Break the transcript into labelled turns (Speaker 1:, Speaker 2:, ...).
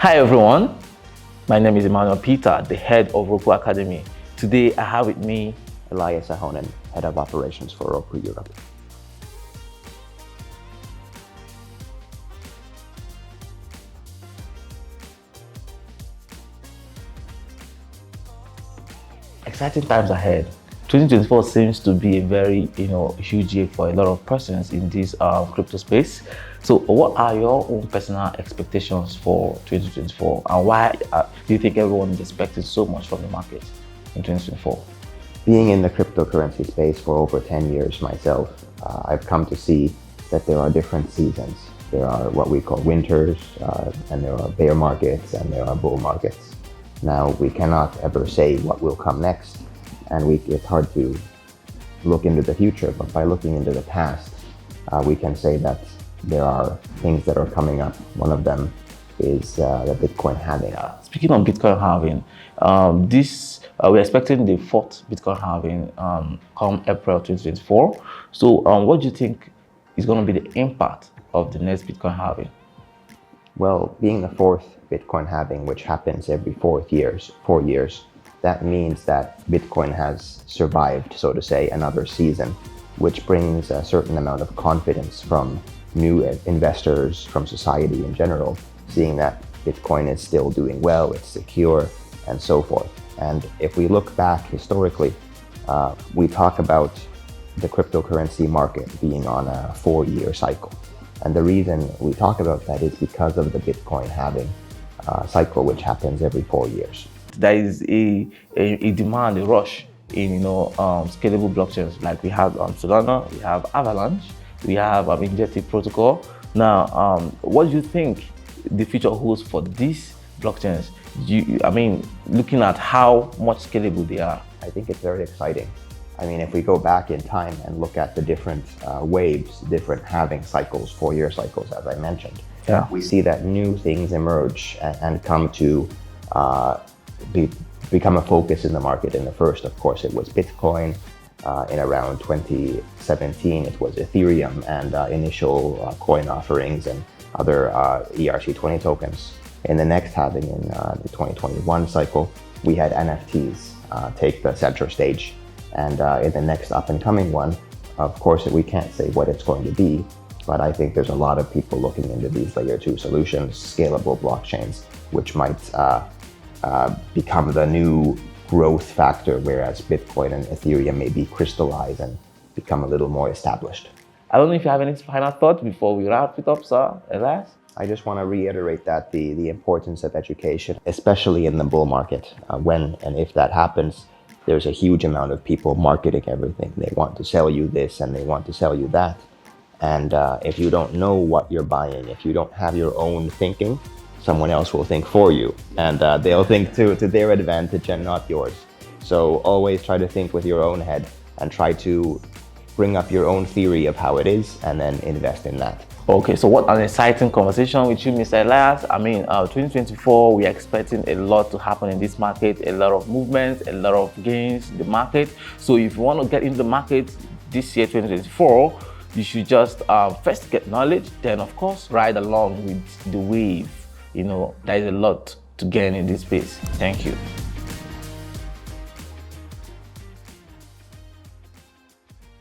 Speaker 1: Hi everyone, my name is Emmanuel, the head of Roku Academy. Today I have with me
Speaker 2: Elias Ahonen, head of operations for Roku Europe.
Speaker 1: exciting times ahead. 2024 seems to be a very huge year for a lot of persons in this crypto space. So what are your own personal expectations for 2024, and why do you think everyone is expecting so much from the market in 2024?
Speaker 2: Being in the cryptocurrency space for over 10 years myself, I've come to see that there are different seasons. There are what we call winters, and there are bear markets, and there are bull markets. Now, we cannot ever say what will come next, and it's hard to look into the future, but by looking into the past, we can say that there are things that are coming up. One of them is the Bitcoin halving.
Speaker 1: Speaking of Bitcoin halving, we're expecting the fourth Bitcoin halving come April 2024. So what do you think is going to be the impact of the next Bitcoin halving?
Speaker 2: Well, being the fourth Bitcoin halving, which happens every 4 years, that means that Bitcoin has survived, so to say, another season, which brings a certain amount of confidence from new investors, from society in general, seeing that Bitcoin is still doing well, it's secure, and so forth. And if we look back historically, we talk about the cryptocurrency market being on a 4-year cycle. And the reason we talk about that is because of the Bitcoin halving cycle, which happens every 4 years.
Speaker 1: There is a demand, a rush in scalable blockchains, like we have Solana, we have Avalanche, we have Injective protocol. Now, what do you think the future holds for these blockchains? Looking at how much scalable they are.
Speaker 2: I think it's very exciting. If we go back in time and look at the different waves, different halving cycles, 4-year cycles, as I mentioned, we see that new things emerge and come to become a focus in the market. In the first, of course, it was Bitcoin. In around 2017, it was Ethereum and initial coin offerings and other ERC20 tokens. In the next halving, in the 2021 cycle, we had NFTs take the center stage. And in the next up-and-coming one, of course, we can't say what it's going to be, but I think there's a lot of people looking into these layer 2 solutions, scalable blockchains, which might become the new growth factor, whereas Bitcoin and Ethereum maybe crystallize and become a little more established.
Speaker 1: I don't know if you have any final thoughts before we wrap it up, sir, Elias?
Speaker 2: I just want to reiterate that the importance of education, especially in the bull market, when and if that happens, there's a huge amount of people marketing everything. They want to sell you this and they want to sell you that. And if you don't know what you're buying, if you don't have your own thinking, someone else will think for you, and they'll think to their advantage and not yours. So always try to think with your own head and try to bring up your own theory of how it is and then invest in that.
Speaker 1: Okay, so what an exciting conversation with you, Mr. Elias. 2024, we are expecting a lot to happen in this market, a lot of movements, a lot of gains in the market. So if you want to get into the market this year, 2024, you should just first get knowledge, then of course ride along with the wave. There is a lot to gain in this space. Thank you.